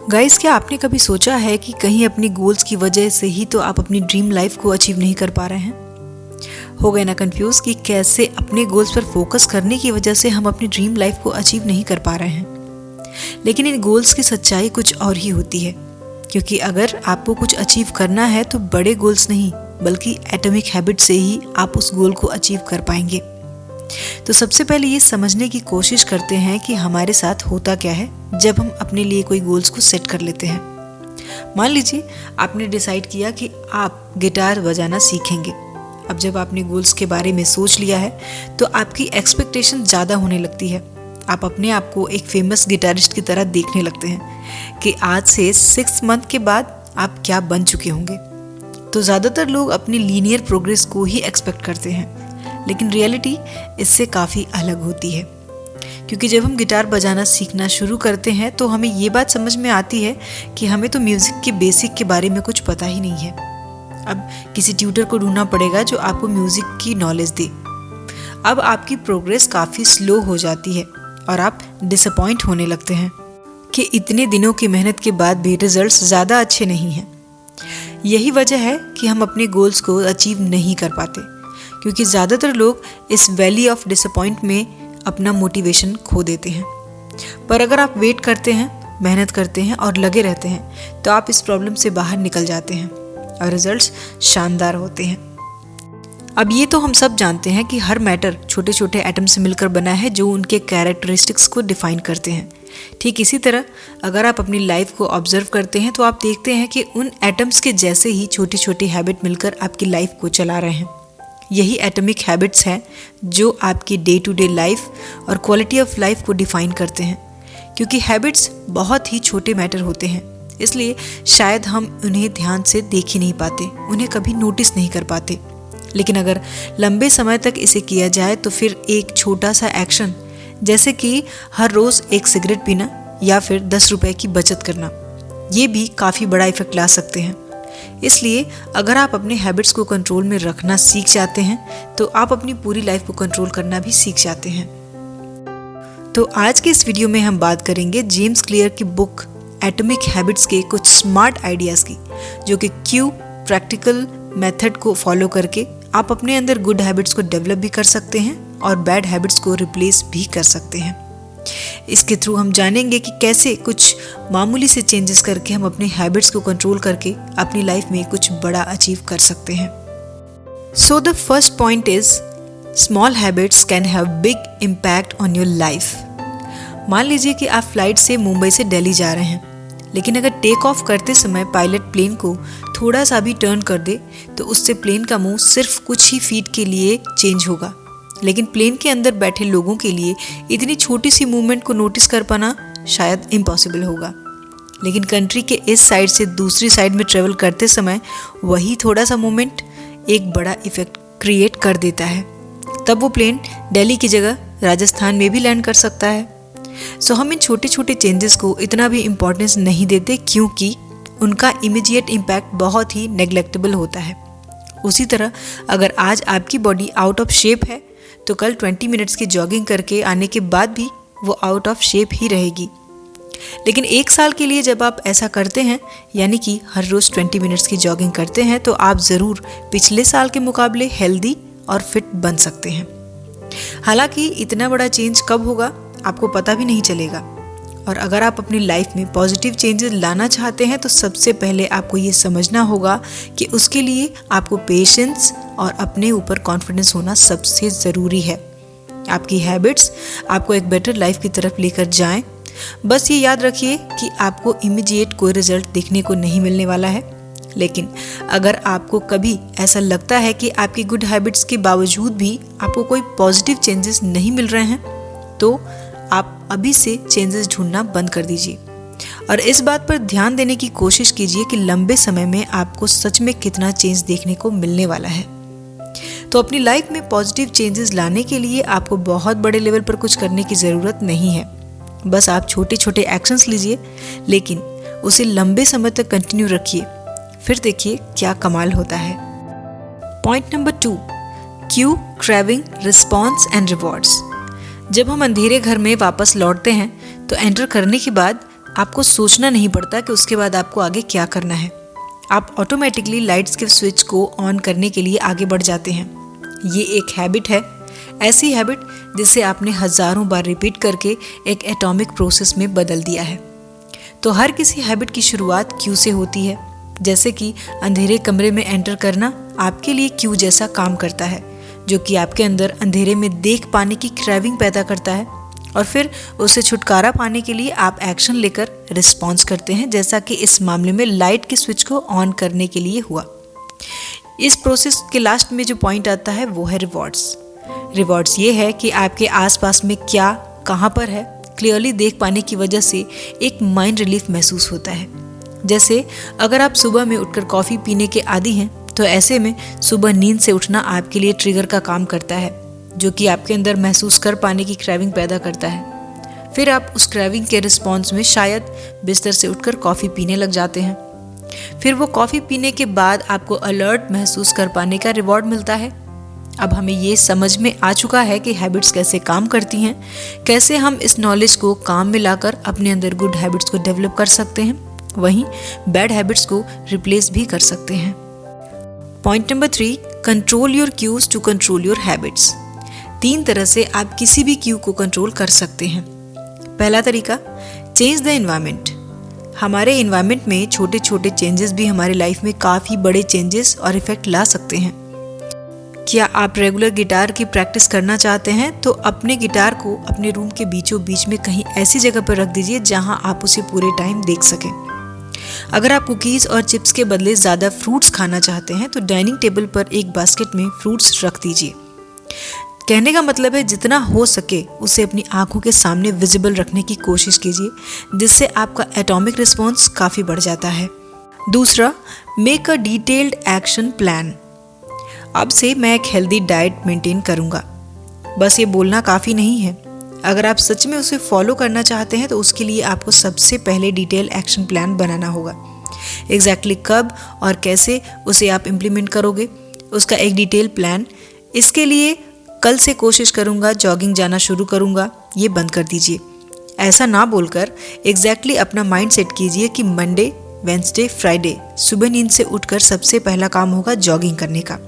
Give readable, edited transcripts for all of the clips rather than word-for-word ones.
Guys, क्या आपने कभी सोचा है कि कहीं अपनी गोल्स की वजह से ही तो आप अपनी ड्रीम लाइफ को अचीव नहीं कर पा रहे हैं? हो गए ना कंफ्यूज कि कैसे अपने गोल्स पर फोकस करने की वजह से हम अपनी ड्रीम लाइफ को अचीव नहीं कर पा रहे हैं। लेकिन इन गोल्स की सच्चाई कुछ और ही होती है, क्योंकि अगर आपको कुछ अचीव करना है तो बड़े गोल्स नहीं बल्कि एटॉमिक हैबिट से ही आप उस गोल को अचीव कर पाएंगे। तो सबसे पहले ये समझने की कोशिश करते हैं कि हमारे साथ होता क्या है जब हम अपने लिए कोई गोल्स को सेट कर लेते हैं। मान लीजिए आपने डिसाइड किया कि आप गिटार बजाना सीखेंगे। अब जब आपने गोल्स के बारे में सोच लिया है तो आपकी एक्सपेक्टेशन ज़्यादा होने लगती है। आप अपने आप को एक फेमस गिटारिस्ट की तरह देखने लगते हैं कि आज से 6 मंथ के बाद आप क्या बन चुके होंगे। तो ज़्यादातर लोग अपनी लीनियर प्रोग्रेस को ही एक्सपेक्ट करते हैं, लेकिन रियलिटी इससे काफ़ी अलग होती है। क्योंकि जब हम गिटार बजाना सीखना शुरू करते हैं तो हमें ये बात समझ में आती है कि हमें तो म्यूज़िक के बेसिक के बारे में कुछ पता ही नहीं है। अब किसी ट्यूटर को ढूंढना पड़ेगा जो आपको म्यूज़िक की नॉलेज दे। अब आपकी प्रोग्रेस काफ़ी स्लो हो जाती है और आप डिसअपॉइंट होने लगते हैं कि इतने दिनों की मेहनत के बाद भी रिजल्ट्स ज़्यादा अच्छे नहीं हैं। यही वजह है कि हम अपने गोल्स को अचीव नहीं कर पाते, क्योंकि ज़्यादातर लोग इस वैली ऑफ डिसअपॉइंट में अपना मोटिवेशन खो देते हैं। पर अगर आप वेट करते हैं, मेहनत करते हैं और लगे रहते हैं तो आप इस प्रॉब्लम से बाहर निकल जाते हैं और रिजल्ट्स शानदार होते हैं। अब ये तो हम सब जानते हैं कि हर मैटर छोटे छोटे एटम से मिलकर बना है जो उनके कैरेक्टरिस्टिक्स को डिफाइन करते हैं। ठीक इसी तरह अगर आप अपनी लाइफ को ऑब्जर्व करते हैं तो आप देखते हैं कि उन एटम्स के जैसे ही छोटी छोटी हैबिट मिलकर आपकी लाइफ को चला रहे हैं। यही एटॉमिक हैबिट्स हैं जो आपकी डे टू डे लाइफ और क्वालिटी ऑफ लाइफ को डिफाइन करते हैं। क्योंकि हैबिट्स बहुत ही छोटे मैटर होते हैं, इसलिए शायद हम उन्हें ध्यान से देख ही नहीं पाते, उन्हें कभी नोटिस नहीं कर पाते। लेकिन अगर लंबे समय तक इसे किया जाए तो फिर एक छोटा सा एक्शन, जैसे कि हर रोज़ एक सिगरेट पीना या फिर 10 रुपए की बचत करना, ये भी काफ़ी बड़ा इफेक्ट ला सकते हैं। इसलिए अगर आप अपने हैबिट्स को कंट्रोल में रखना सीख जाते हैं तो आप अपनी पूरी लाइफ को कंट्रोल करना भी सीख जाते हैं। तो आज के इस वीडियो में हम बात करेंगे जेम्स क्लियर की बुक एटॉमिक हैबिट्स के कुछ स्मार्ट आइडियाज़ की, जो कि क्यों प्रैक्टिकल मेथड को फॉलो करके आप अपने अंदर गुड हैबिट्स को डेवलप भी कर सकते हैं और बैड हैबिट्स को रिप्लेस भी कर सकते हैं। इसके थ्रू हम जानेंगे कि कैसे कुछ मामूली से चेंजेस करके हम अपने हैबिट्स को कंट्रोल करके अपनी लाइफ में कुछ बड़ा अचीव कर सकते हैं। So the first point is small habits can have big impact on your life. मान लीजिए कि आप फ्लाइट से मुंबई से दिल्ली जा रहे हैं, लेकिन अगर टेक ऑफ करते समय पायलट प्लेन को थोड़ा सा भी टर्न कर दे तो उससे प्लेन का मुंह सिर्फ कुछ ही फीट के लिए चेंज होगा। लेकिन प्लेन के अंदर बैठे लोगों के लिए इतनी छोटी सी मूवमेंट को नोटिस कर पाना शायद इम्पॉसिबल होगा। लेकिन कंट्री के इस साइड से दूसरी साइड में ट्रेवल करते समय वही थोड़ा सा मूवमेंट एक बड़ा इफेक्ट क्रिएट कर देता है। तब वो प्लेन दिल्ली की जगह राजस्थान में भी लैंड कर सकता है। सो हम इन छोटे छोटे चेंजेस को इतना भी इम्पोर्टेंस नहीं देते, क्योंकि उनका इमीडिएट इम्पैक्ट बहुत ही नेग्लेक्टेबल होता है। उसी तरह अगर आज आपकी बॉडी आउट ऑफ शेप है तो कल 20 मिनट्स की जॉगिंग करके आने के बाद भी वो आउट ऑफ शेप ही रहेगी। लेकिन 1 साल के लिए जब आप ऐसा करते हैं, यानी कि हर रोज़ 20 मिनट्स की जॉगिंग करते हैं, तो आप ज़रूर पिछले साल के मुकाबले हेल्दी और फिट बन सकते हैं। हालांकि इतना बड़ा चेंज कब होगा आपको पता भी नहीं चलेगा। और अगर आप अपनी लाइफ में पॉजिटिव चेंजेस लाना चाहते हैं तो सबसे पहले आपको ये समझना होगा कि उसके लिए आपको पेशेंस और अपने ऊपर कॉन्फिडेंस होना सबसे ज़रूरी है। आपकी हैबिट्स आपको एक बेटर लाइफ की तरफ लेकर जाएं। बस ये याद रखिए कि आपको इमीडिएट कोई रिजल्ट देखने को नहीं मिलने वाला है, लेकिन अगर आपको कभी ऐसा लगता है कि आपकी गुड हैबिट्स के बावजूद भी आपको कोई पॉजिटिव चेंजेस नहीं मिल रहे हैं तो आप अभी से चेंजेस ढूंढना बंद कर दीजिए और इस बात पर ध्यान देने की कोशिश कीजिए कि लंबे समय में आपको सच में कितना चेंज देखने को मिलने वाला है। तो अपनी लाइफ में पॉजिटिव चेंजेस लाने के लिए आपको बहुत बड़े लेवल पर कुछ करने की ज़रूरत नहीं है। बस आप छोटे छोटे एक्शंस लीजिए, लेकिन उसे लंबे समय तक कंटिन्यू रखिए, फिर देखिए क्या कमाल होता है। Point number 2, Q craving response and rewards. जब हम अंधेरे घर में वापस लौटते हैं तो एंटर करने के बाद आपको सोचना नहीं पड़ता कि उसके बाद आपको आगे क्या करना है। आप ऑटोमेटिकली लाइट्स के स्विच को ऑन करने के लिए आगे बढ़ जाते हैं। ये एक हैबिट है, ऐसी हैबिट जिसे आपने हज़ारों बार रिपीट करके एक एटॉमिक प्रोसेस में बदल दिया है। तो हर किसी हैबिट की शुरुआत क्यू से होती है। जैसे कि अंधेरे कमरे में एंटर करना आपके लिए क्यू जैसा काम करता है, जो कि आपके अंदर अंधेरे में देख पाने की क्रेविंग पैदा करता है, और फिर उससे छुटकारा पाने के लिए आप एक्शन लेकर रिस्पॉन्स करते हैं, जैसा कि इस मामले में लाइट के स्विच को ऑन करने के लिए हुआ। इस प्रोसेस के लास्ट में जो पॉइंट आता है वो है रिवॉर्ड्स। रिवॉर्ड्स ये है कि आपके आसपास में क्या कहाँ पर है क्लियरली देख पाने की वजह से एक माइंड रिलीफ महसूस होता है। जैसे अगर आप सुबह में उठकर कॉफ़ी पीने के आदी हैं, तो ऐसे में सुबह नींद से उठना आपके लिए ट्रिगर का काम करता है, जो कि आपके अंदर महसूस कर पाने की क्रेविंग पैदा करता है। फिर आप उस क्रेविंग के रिस्पॉन्स में शायद बिस्तर से उठकर कॉफ़ी पीने लग जाते हैं। फिर वो कॉफ़ी पीने के बाद आपको अलर्ट महसूस कर पाने का रिवॉर्ड मिलता है। अब हमें ये समझ में आ चुका है कि हैबिट्स कैसे काम करती हैं, कैसे हम इस नॉलेज को काम में लाकर अपने अंदर गुड हैबिट्स को डेवलप कर सकते हैं, वहीं बैड हैबिट्स को रिप्लेस भी कर सकते हैं। Point number 3, control your cues to control your habits. 3 तरह से आप किसी भी क्यू को कंट्रोल कर सकते हैं। पहला तरीका, चेंज द एनवायरनमेंट। हमारे एनवायरनमेंट में छोटे छोटे चेंजेस भी हमारी लाइफ में काफ़ी बड़े चेंजेस और इफेक्ट ला सकते हैं। क्या आप रेगुलर गिटार की प्रैक्टिस करना चाहते हैं, तो अपने गिटार को अपने रूम के बीचों बीच में कहीं ऐसी जगह पर रख दीजिए जहां आप उसे पूरे टाइम देख सकें। अगर आप कुकीज़ और चिप्स के बदले ज़्यादा फ्रूट्स खाना चाहते हैं, तो डाइनिंग टेबल पर एक बास्केट में फ्रूट्स रख दीजिए। कहने का मतलब है जितना हो सके उसे अपनी आंखों के सामने विजिबल रखने की कोशिश कीजिए, जिससे आपका एटॉमिक रिस्पॉन्स काफ़ी बढ़ जाता है। दूसरा, make a detailed action plan. अब से मैं एक हेल्दी डाइट मेंटेन करूँगा, बस ये बोलना काफ़ी नहीं है। अगर आप सच में उसे फॉलो करना चाहते हैं, तो उसके लिए आपको सबसे पहले डिटेल एक्शन प्लान बनाना होगा। एग्जैक्टली कब और कैसे उसे आप इम्प्लीमेंट करोगे, उसका एक डिटेल प्लान। इसके लिए कल से कोशिश करूँगा, जॉगिंग जाना शुरू करूँगा, ये बंद कर दीजिए। ऐसा ना बोलकर एग्जैक्टली अपना माइंड सेट कीजिए कि मंडे, वेंसडे, फ्राइडे सुबह नींद से उठकर सबसे पहला काम होगा जॉगिंग करने का।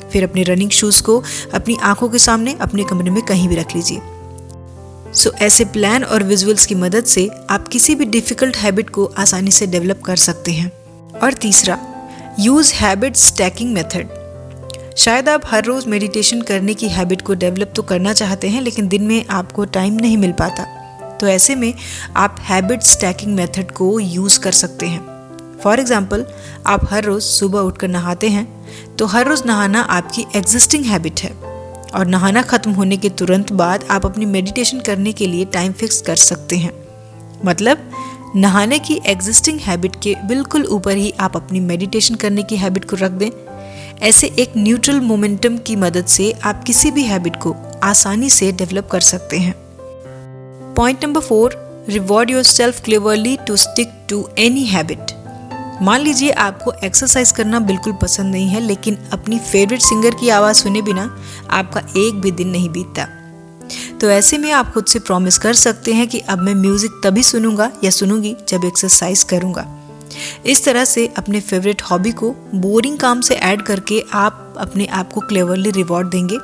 फिर अपने रनिंग शूज़ को अपनी आंखों के सामने अपने कमरे में कहीं भी रख लीजिए। ऐसे प्लान और विजुअल्स की मदद से आप किसी भी डिफ़िकल्ट हैबिट को आसानी से डेवलप कर सकते हैं। और तीसरा, यूज़ हैबिट स्टैकिंग मेथड। शायद आप हर रोज़ मेडिटेशन करने की हैबिट को डेवलप तो करना चाहते हैं, लेकिन दिन में आपको टाइम नहीं मिल पाता। तो ऐसे में आप हैबिट स्टैकिंग मेथड को यूज़ कर सकते हैं। फॉर एग्ज़ाम्पल, आप हर रोज़ सुबह उठकर नहाते हैं, तो हर रोज़ नहाना आपकी एग्जिस्टिंग हैबिट है, और नहाना ख़त्म होने के तुरंत बाद आप अपनी मेडिटेशन करने के लिए टाइम फिक्स कर सकते हैं। मतलब नहाने की एग्जिस्टिंग हैबिट के बिल्कुल ऊपर ही आप अपनी मेडिटेशन करने की हैबिट को रख दें। ऐसे एक न्यूट्रल मोमेंटम की मदद से आप किसी भी हैबिट को आसानी से डेवलप कर सकते हैं। Point number 4, reward yourself cleverly to stick to any habit. मान लीजिए आपको एक्सरसाइज करना बिल्कुल पसंद नहीं है, लेकिन अपनी फेवरेट सिंगर की आवाज़ सुने बिना आपका एक भी दिन नहीं बीतता। तो ऐसे में आप खुद से प्रॉमिस कर सकते हैं कि अब मैं म्यूज़िक तभी सुनूंगा या सुनूंगी जब एक्सरसाइज करूंगा। इस तरह से अपने फेवरेट हॉबी को बोरिंग काम से ऐड करके आप अपने आप को क्लेवरली रिवॉर्ड देंगे,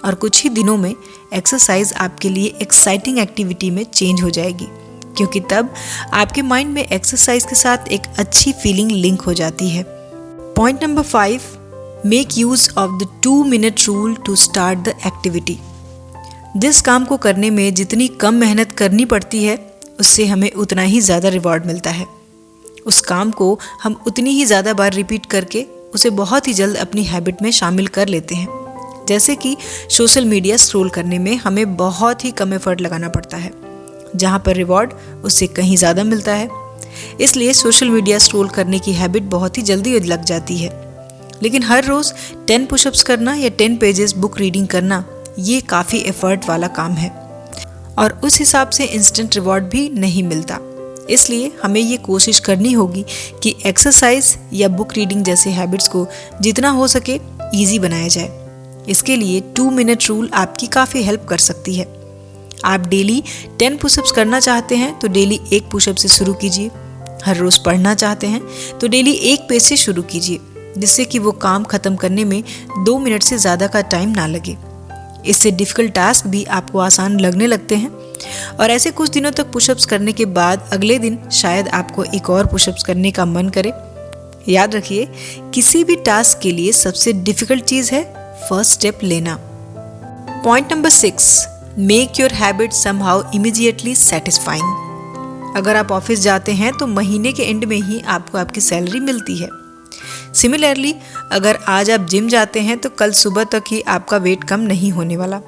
और कुछ ही दिनों में एक्सरसाइज आपके लिए एक्साइटिंग एक्टिविटी में चेंज हो जाएगी, क्योंकि तब आपके माइंड में एक्सरसाइज के साथ एक अच्छी फीलिंग लिंक हो जाती है। Point number 5, make use of the 2 minute rule to start the activity. जिस काम को करने में जितनी कम मेहनत करनी पड़ती है, उससे हमें उतना ही ज़्यादा रिवॉर्ड मिलता है। उस काम को हम उतनी ही ज़्यादा बार रिपीट करके उसे बहुत ही जल्द अपनी हैबिट में शामिल कर लेते हैं। जैसे कि सोशल मीडिया स्क्रॉल करने में हमें बहुत ही कम एफर्ट लगाना पड़ता है, जहाँ पर रिवॉर्ड उससे कहीं ज़्यादा मिलता है। इसलिए सोशल मीडिया स्क्रॉल करने की हैबिट बहुत ही जल्दी लग जाती है। लेकिन हर रोज़ 10 पुशअप्स करना या 10 पेजेस बुक रीडिंग करना, ये काफ़ी एफर्ट वाला काम है, और उस हिसाब से इंस्टेंट रिवॉर्ड भी नहीं मिलता। इसलिए हमें ये कोशिश करनी होगी कि एक्सरसाइज या बुक रीडिंग जैसे हैबिट्स को जितना हो सके ईजी बनाया जाए। इसके लिए 2 मिनट रूल आपकी काफ़ी हेल्प कर सकती है। आप डेली 10 पुशअप्स करना चाहते हैं तो डेली 1 पुशअप से शुरू कीजिए। हर रोज़ पढ़ना चाहते हैं तो डेली 1 पेज से शुरू कीजिए, जिससे कि वो काम ख़त्म करने में 2 मिनट से ज़्यादा का टाइम ना लगे। इससे डिफ़िकल्ट टास्क भी आपको आसान लगने लगते हैं और ऐसे कुछ दिनों तक पुशअप्स करने के बाद अगले दिन शायद आपको एक और पुशअप्स करने का मन करे। याद रखिए, किसी भी टास्क के लिए सबसे डिफ़िकल्ट चीज़ है फर्स्ट स्टेप लेना। Point number 6, make your habit somehow immediately satisfying. अगर आप ऑफिस जाते हैं तो महीने के एंड में ही आपको आपकी सैलरी मिलती है। सिमिलरली, अगर आज आप जिम जाते हैं तो कल सुबह तक ही आपका वेट कम नहीं होने वाला।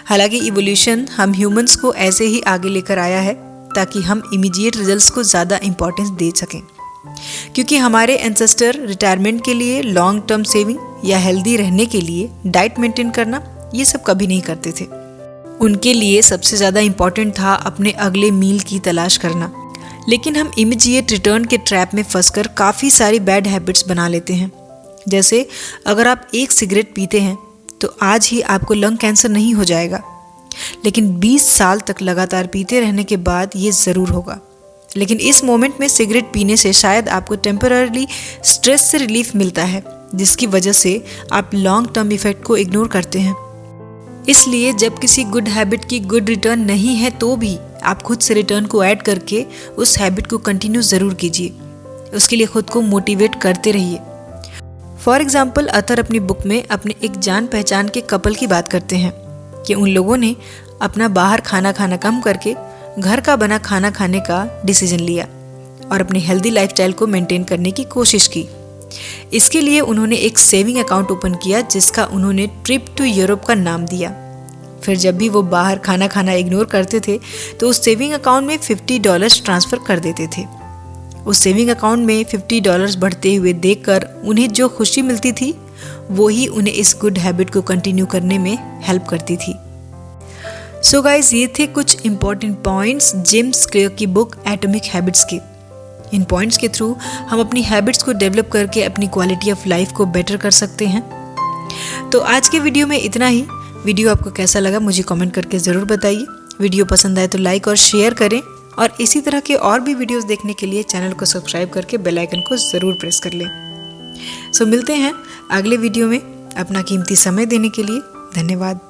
हालांकि इवोल्यूशन हम ह्यूमंस को ऐसे ही आगे लेकर आया है ताकि हम इमीडिएट रिजल्ट्स को ज़्यादा इंपॉर्टेंस दे सकें, क्योंकि हमारे एंसेस्टर रिटायरमेंट के लिए, लॉन्ग टर्म सेविंग या हेल्दी रहने के लिए डाइट मेंटेन करना ये सब कभी नहीं करते थे। उनके लिए सबसे ज़्यादा इम्पॉर्टेंट था अपने अगले मील की तलाश करना। लेकिन हम इमीडिएट रिटर्न के ट्रैप में फंसकर काफ़ी सारी बैड हैबिट्स बना लेते हैं। जैसे अगर आप 1 सिगरेट पीते हैं तो आज ही आपको लंग कैंसर नहीं हो जाएगा, लेकिन 20 साल तक लगातार पीते रहने के बाद ये ज़रूर होगा। लेकिन इस मोमेंट में सिगरेट पीने से शायद आपको टेम्पररी स्ट्रेस से रिलीफ मिलता है, जिसकी वजह से आप लॉन्ग टर्म इफेक्ट को इग्नोर करते हैं। इसलिए जब किसी गुड हैबिट की गुड रिटर्न नहीं है तो भी आप खुद से रिटर्न को ऐड करके उस हैबिट को कंटिन्यू ज़रूर कीजिए। उसके लिए खुद को मोटिवेट करते रहिए। फॉर एग्जाम्पल, अतर अपनी बुक में अपने एक जान पहचान के कपल की बात करते हैं कि उन लोगों ने अपना बाहर खाना खाना कम करके घर का बना खाना खाने का डिसीजन लिया और अपनी हेल्दी लाइफस्टाइल को मेंटेन करने की कोशिश की। इसके लिए उन्होंने एक सेविंग अकाउंट ओपन किया जिसका उन्होंने ट्रिप टू यूरोप का नाम दिया। फिर जब भी वो बाहर खाना खाना इग्नोर करते थे तो उस सेविंग अकाउंट में $50 ट्रांसफ़र कर देते थे। उस सेविंग अकाउंट में $50 बढ़ते हुए देखकर उन्हें जो खुशी मिलती थी वो ही उन्हें इस गुड हैबिट को कंटिन्यू करने में हेल्प करती थी। सो गाइज, ये थे कुछ इंपॉर्टेंट पॉइंट्स जेम्स क्लियर की बुक एटॉमिक हैबिट्स के। इन पॉइंट्स के थ्रू हम अपनी हैबिट्स को डेवलप करके अपनी क्वालिटी ऑफ लाइफ को बेटर कर सकते हैं। तो आज के वीडियो में इतना ही। वीडियो आपको कैसा लगा मुझे कमेंट करके ज़रूर बताइए। वीडियो पसंद आए तो लाइक और शेयर करें और इसी तरह के और भी वीडियोस देखने के लिए चैनल को सब्सक्राइब करके बेल आइकन को ज़रूर प्रेस कर लें। सो मिलते हैं अगले वीडियो में। अपना कीमती समय देने के लिए धन्यवाद।